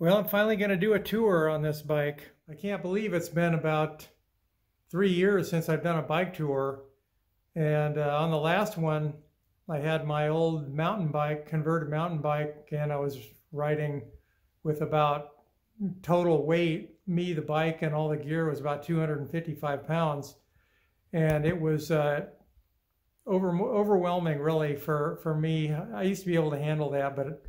Well, I'm finally going to do a tour on this bike. I can't believe it's been about 3 years since I've done a bike tour. And on the last one, I had my old mountain bike, converted mountain bike, and I was riding with about total weight, me, the bike, and all the gear was about 255 pounds. And it was overwhelming, really, for me. I used to be able to handle that, but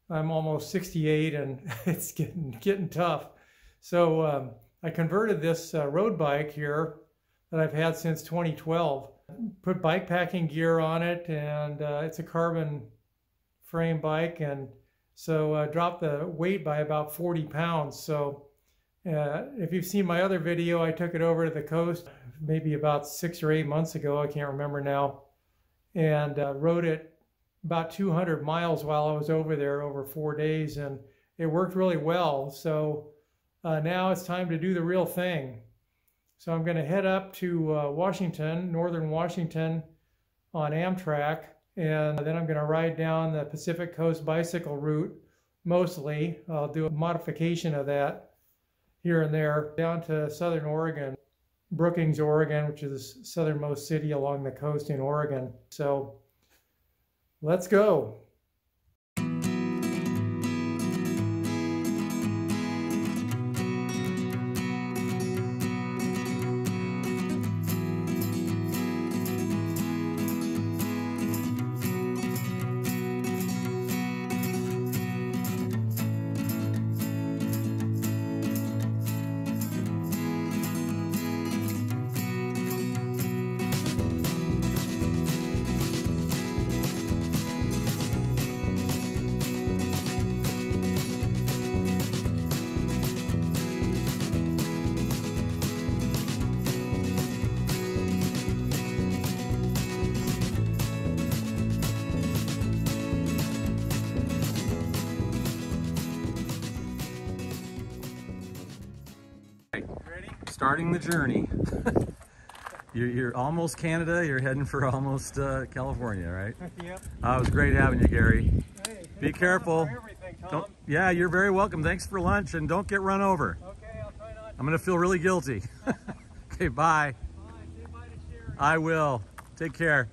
I'm almost 68 and it's getting tough. So I converted this road bike here that I've had since 2012. Put bikepacking gear on it, and it's a carbon frame bike, and so dropped the weight by about 40 pounds. So if you've seen my other video, I took it over to the coast maybe about 6 or 8 months ago, I can't remember now, and rode it about 200 miles while I was over there over 4 days, and it worked really well. So now it's time to do the real thing. So I'm going to head up to Washington, northern Washington, on Amtrak, and then I'm going to ride down the Pacific Coast bicycle route mostly. I'll do a modification of that here and there, down to southern Oregon, Brookings, Oregon, which is the southernmost city along the coast in Oregon. So let's go. Starting the journey. You're almost Canada, you're heading for almost California, right? Yep. It was great having you, Gary. Hey, be careful. Tom. Yeah, you're very welcome. Thanks for lunch, and don't get run over. Okay, I'll try not to. I'm going to feel really guilty. Okay, bye. Bye. Say bye to Sherry. I will. Take care.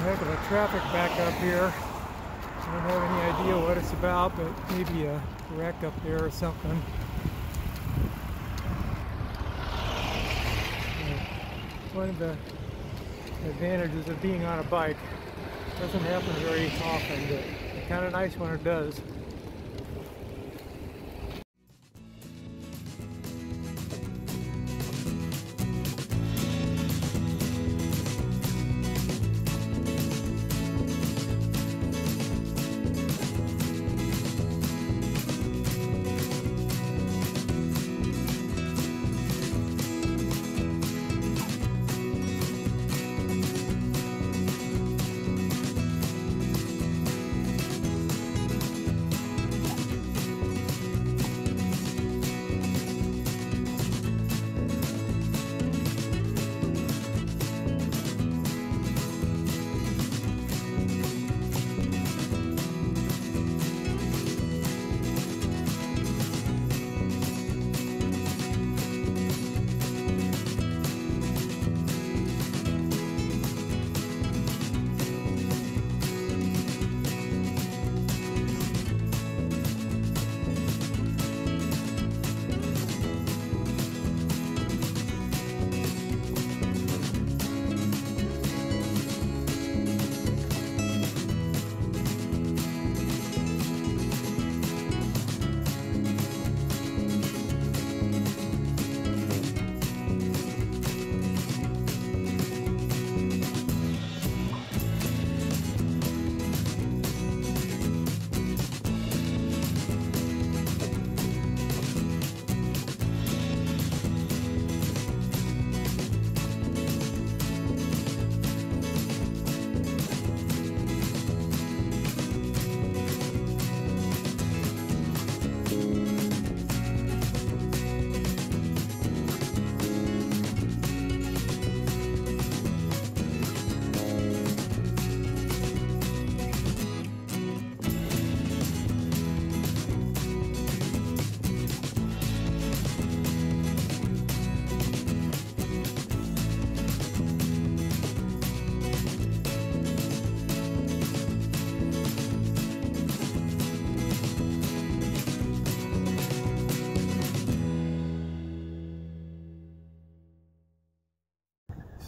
Heck of a traffic backup here. I don't have any idea what it's about, but maybe a wreck up there or something. One of the advantages of being on a bike. Doesn't happen very often, but it's kind of nice when it does.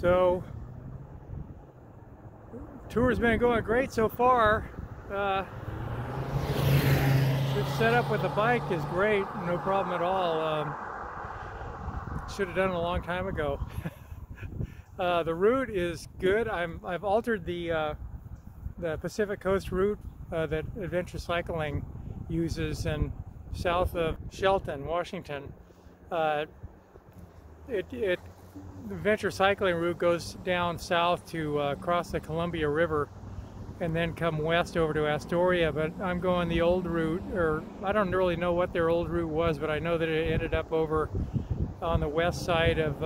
So, tour's been going great so far. This setup with the bike is great, no problem at all. Should have done it a long time ago. The route is good. I've altered the Pacific Coast route that Adventure Cycling uses in south of Shelton, Washington. The Adventure Cycling route goes down south to cross the Columbia River and then come west over to Astoria, but I'm going the old route, or I don't really know what their old route was, but I know that it ended up over on the west side of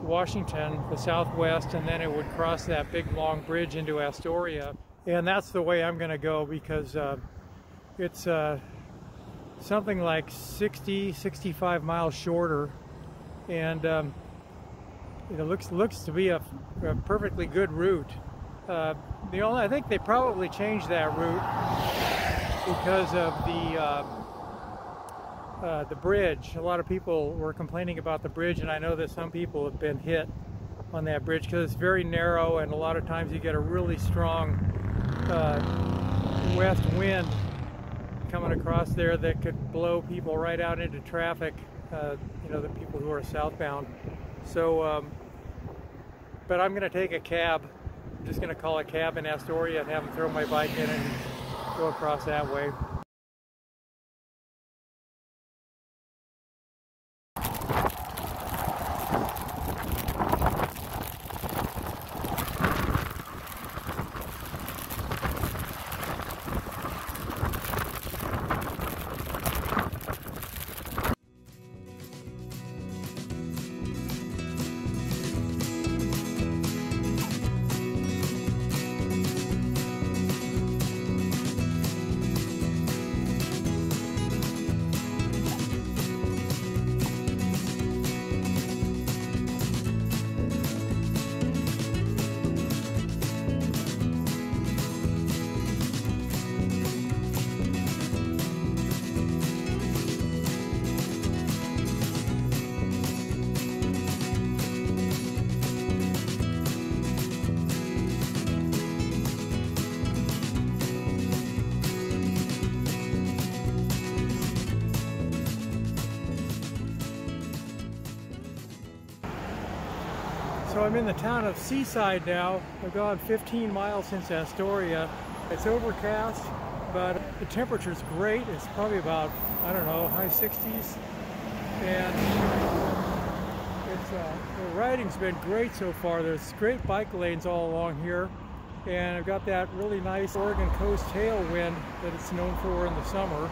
Washington, the southwest, and then it would cross that big long bridge into Astoria. And that's the way I'm going to go, because it's something like 65 miles shorter, and it looks to be a perfectly good route. I think they probably changed that route because of the bridge. A lot of people were complaining about the bridge, and I know that some people have been hit on that bridge because it's very narrow, and a lot of times you get a really strong west wind coming across there that could blow people right out into traffic, you know, the people who are southbound. So, but I'm going to take a cab. I'm just going to call a cab in Astoria and have them throw my bike in and go across that way. So I'm in the town of Seaside now. I've gone 15 miles since Astoria. It's overcast, but the temperature's great. It's probably about, I don't know, high 60s. And the riding's been great so far. There's great bike lanes all along here. And I've got that really nice Oregon coast tailwind that it's known for in the summer.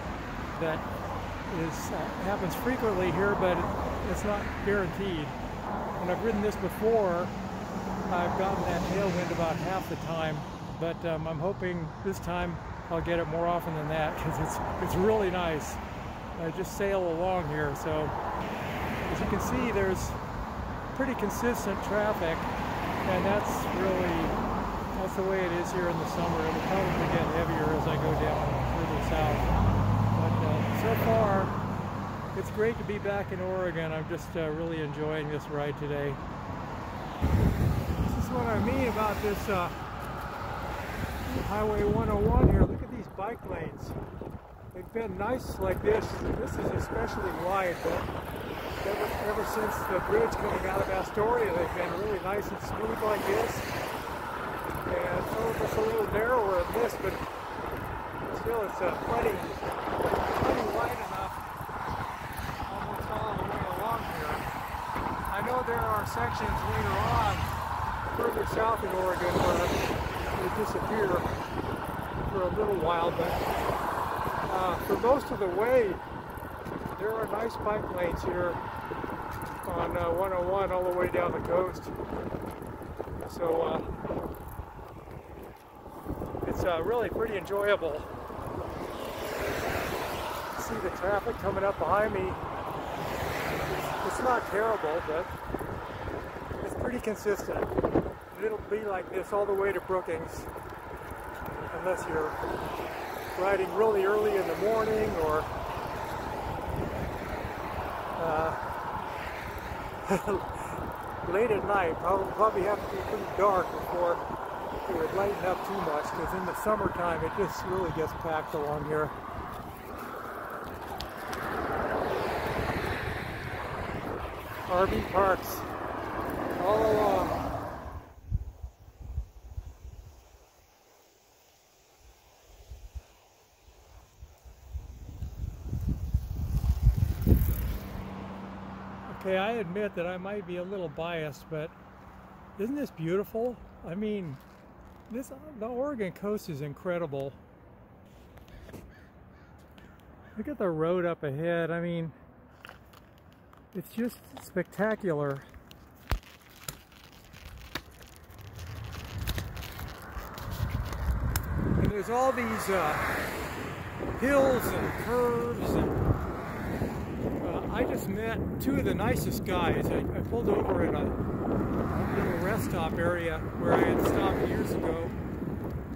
That happens frequently here, but it's not guaranteed. When I've ridden this before, I've gotten that tailwind about half the time, but I'm hoping this time I'll get it more often than that, because it's really nice. I just sail along here, so as you can see, there's pretty consistent traffic, and that's the way it is here in the summer. It'll probably get heavier as I go down further south, but so far it's great to be back in Oregon. I'm just really enjoying this ride today. This is what I mean about this Highway 101 here. Look at these bike lanes. They've been nice like this. This is especially wide, but ever since the bridge coming out of Astoria, they've been really nice and smooth like this. And some of it's a little narrower than this, but still it's plenty wide enough. I know there are sections later on further south in Oregon where they disappear for a little while, but for most of the way there are nice bike lanes here on 101 all the way down the coast. So it's really pretty enjoyable. See the traffic coming up behind me. It's not terrible, but it's pretty consistent. It'll be like this all the way to Brookings, unless you're riding really early in the morning or late at night. Probably have to be pretty dark before it would lighten up too much, because in the summertime it just really gets packed along here. RV parks all along. Okay, I admit that I might be a little biased, but isn't this beautiful? I mean, the Oregon coast is incredible. Look at the road up ahead. I mean, it's just spectacular. And there's all these hills and curves, and I just met two of the nicest guys. I pulled over at a little rest stop area where I had stopped years ago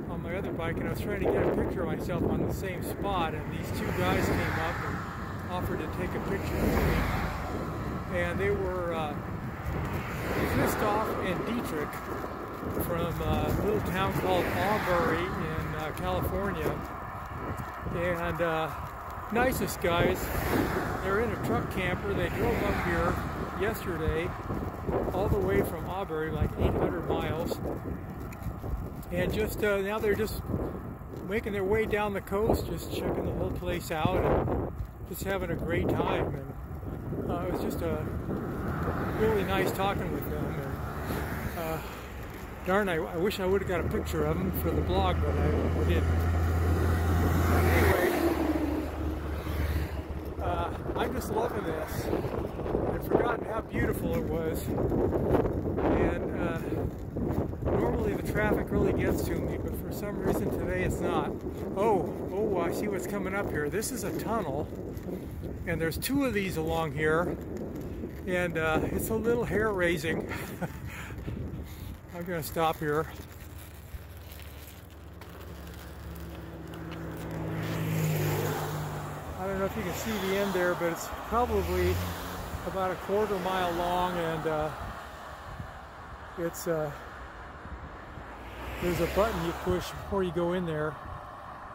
on my other bike, and I was trying to get a picture of myself on the same spot, and these two guys came up and offered to take a picture with me. And they were Christoph and Dietrich from a little town called Auburn in California. And nicest guys. They're in a truck camper. They drove up here yesterday all the way from Auburn, like 800 miles, and just now they're just making their way down the coast, just checking the whole place out and just having a great time. And it was just really nice talking with them. And darn, I wish I would have got a picture of them for the blog, but I didn't. I'm just loving this. I'd forgotten how beautiful it was. And normally the traffic really gets to me, but for some reason today it's not. Oh, I see what's coming up here. This is a tunnel, and there's two of these along here, and it's a little hair-raising. I'm going to stop here. I don't know if you can see the end there, but it's probably about a quarter mile long, and it's there's a button you push before you go in there,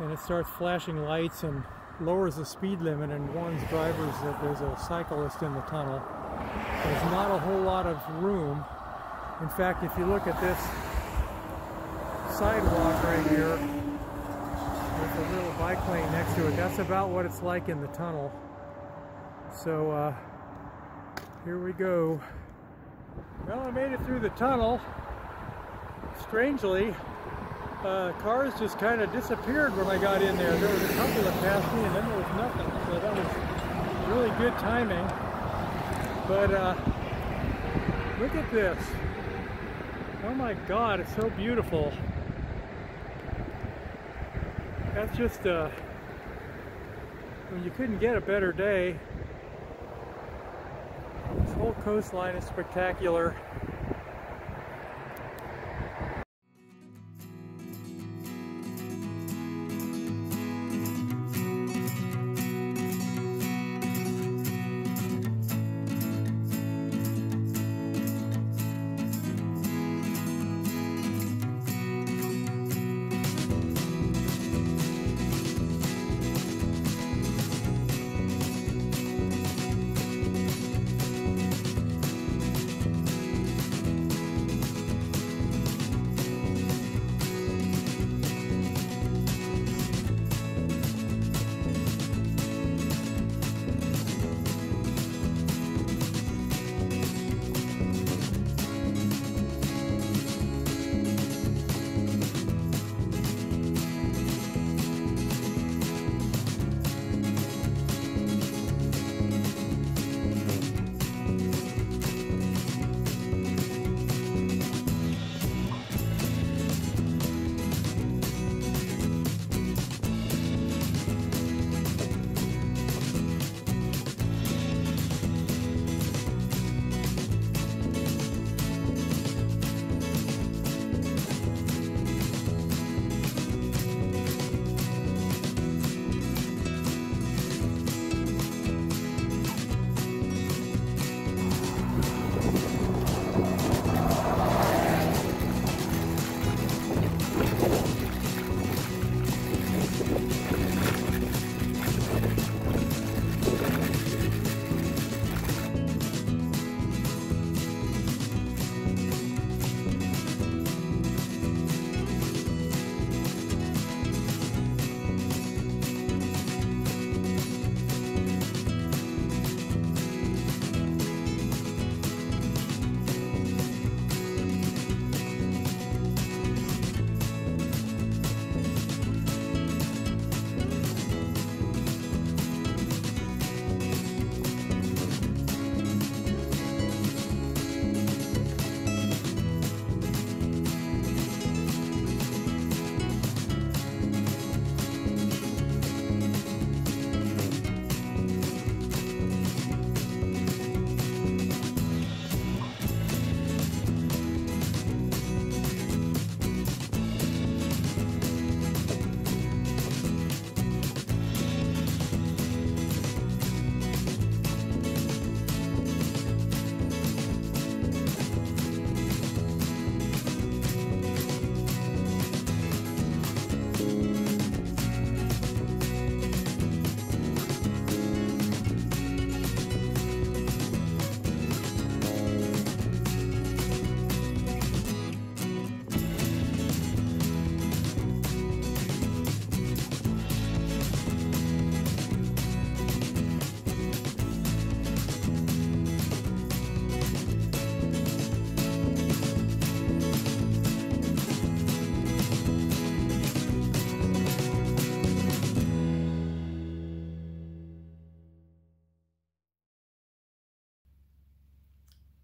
and it starts flashing lights and lowers the speed limit and warns drivers that there's a cyclist in the tunnel. There's not a whole lot of room. In fact, if you look at this sidewalk right here, with a little bike lane next to it, that's about what it's like in the tunnel. So here we go. Well, I made it through the tunnel. Strangely, cars just kind of disappeared when I got in there. There was a couple that passed me, and then there was nothing. So that was really good timing. But look at this. Oh my God, it's so beautiful. That's just, I mean, you couldn't get a better day. This whole coastline is spectacular.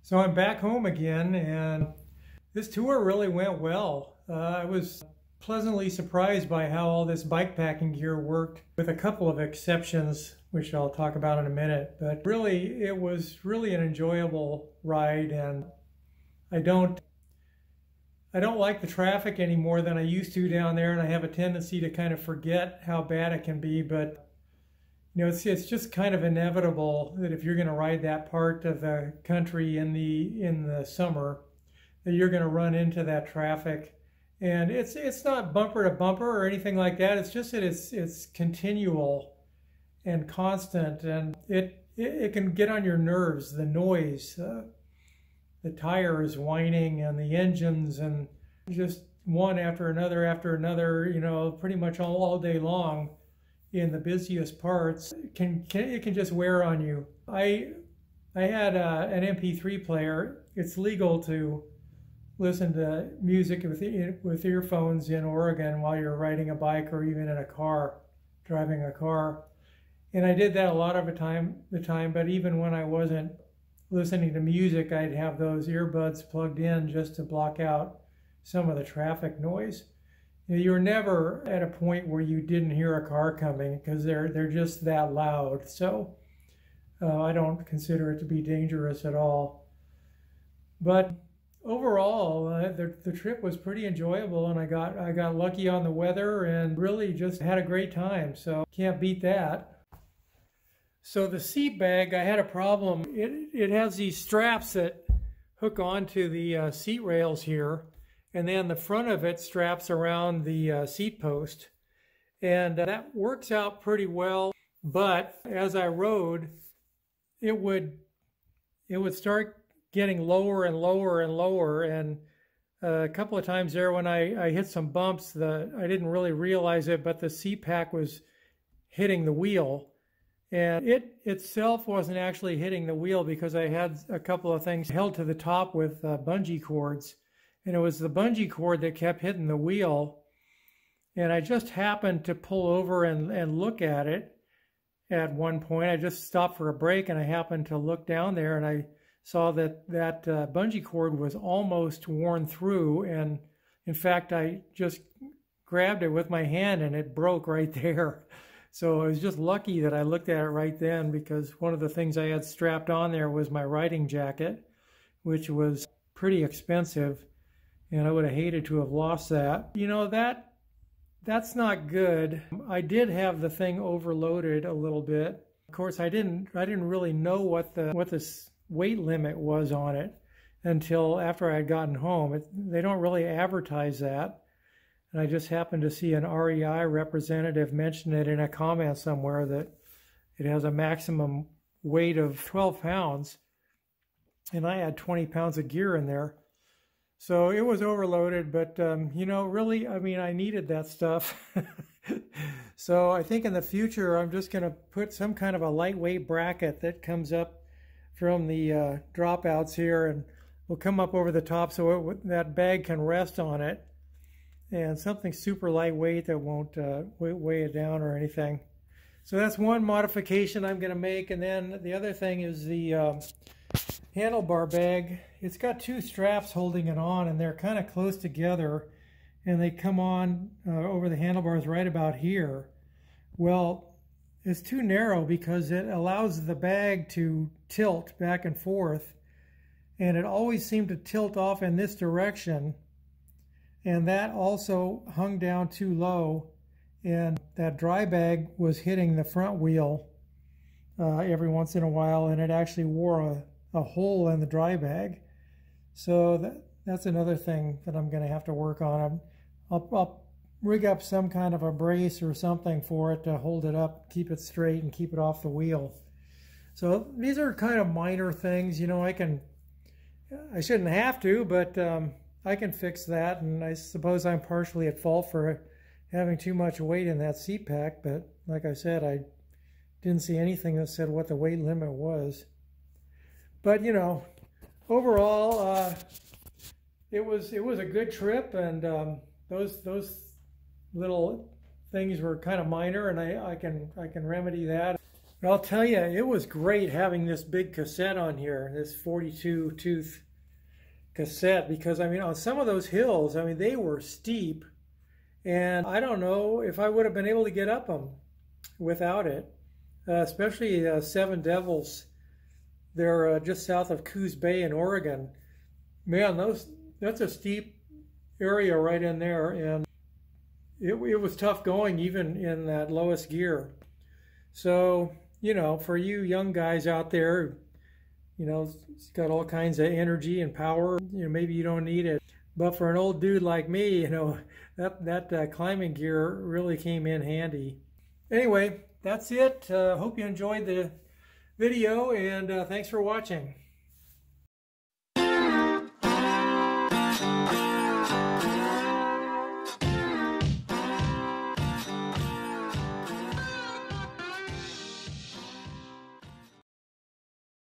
So I'm back home again, and this tour really went well. I was pleasantly surprised by how all this bikepacking gear worked, with a couple of exceptions, which I'll talk about in a minute. But really, it was really an enjoyable ride, and I don't like the traffic any more than I used to down there, and I have a tendency to kind of forget how bad it can be. But you know, it's just kind of inevitable that if you're going to ride that part of the country in the summer, that you're going to run into that traffic. And it's not bumper to bumper or anything like that. It's just that it's continual and constant, and it can get on your nerves. The noise, the tires whining, and the engines, and just one after another, you know, pretty much all day long in the busiest parts. It can just wear on you. I had an MP3 player. It's legal to listen to music with earphones in Oregon while you're riding a bike or even in a car, driving a car. And I did that a lot of the time, but even when I wasn't listening to music, I'd have those earbuds plugged in just to block out some of the traffic noise. You were never at a point where you didn't hear a car coming, because they're just that loud. So I don't consider it to be dangerous at all. But overall, the trip was pretty enjoyable, and I got lucky on the weather and really just had a great time. So can't beat that. So the seat bag, I had a problem. It has these straps that hook onto the seat rails here, and then the front of it straps around the seat post. And that works out pretty well, but as I rode, it would start getting lower and lower and lower. And a couple of times there when I hit some bumps, I didn't really realize it, but the seat pack was hitting the wheel. And it itself wasn't actually hitting the wheel, because I had a couple of things held to the top with bungee cords. And it was the bungee cord that kept hitting the wheel. And I just happened to pull over and look at it at one point. I just stopped for a break, and I happened to look down there, and I saw that bungee cord was almost worn through. And in fact, I just grabbed it with my hand, and it broke right there. So I was just lucky that I looked at it right then, because one of the things I had strapped on there was my riding jacket, which was pretty expensive. And I would have hated to have lost that. You know, that's not good. I did have the thing overloaded a little bit. Of course, I didn't really know what the weight limit was on it until after I had gotten home. They don't really advertise that. And I just happened to see an REI representative mention it in a comment somewhere, that it has a maximum weight of 12 pounds. And I had 20 pounds of gear in there. So it was overloaded, but, you know, really, I mean, I needed that stuff. So I think in the future, I'm just going to put some kind of a lightweight bracket that comes up from the dropouts here, and will come up over the top so that bag can rest on it. And something super lightweight that won't weigh it down or anything. So that's one modification I'm going to make. And then the other thing is the handlebar bag. It's got two straps holding it on, and they're kind of close together, and they come on over the handlebars right about here. Well, it's too narrow because it allows the bag to tilt back and forth, and it always seemed to tilt off in this direction, and that also hung down too low, and that dry bag was hitting the front wheel every once in a while, and it actually wore a hole in the dry bag. So that's another thing that I'm going to have to work on. I'll rig up some kind of a brace or something for it to hold it up, keep it straight, and keep it off the wheel. So these are kind of minor things. You know, I shouldn't have to, but I can fix that. And I suppose I'm partially at fault for having too much weight in that seat pack. But like I said, I didn't see anything that said what the weight limit was. But, you know, overall, it was a good trip, and those little things were kind of minor, and I can remedy that. But I'll tell you, it was great having this big cassette on here, this 42 tooth cassette, because I mean, on some of those hills, I mean, they were steep, and I don't know if I would have been able to get up them without it, especially Seven Devils. They're just south of Coos Bay in Oregon. Man, that's a steep area right in there, and it was tough going even in that lowest gear. So, you know, for you young guys out there, you know, it's got all kinds of energy and power, you know, maybe you don't need it. But for an old dude like me, you know, that climbing gear really came in handy. Anyway, that's it. Hope you enjoyed the video, and thanks for watching.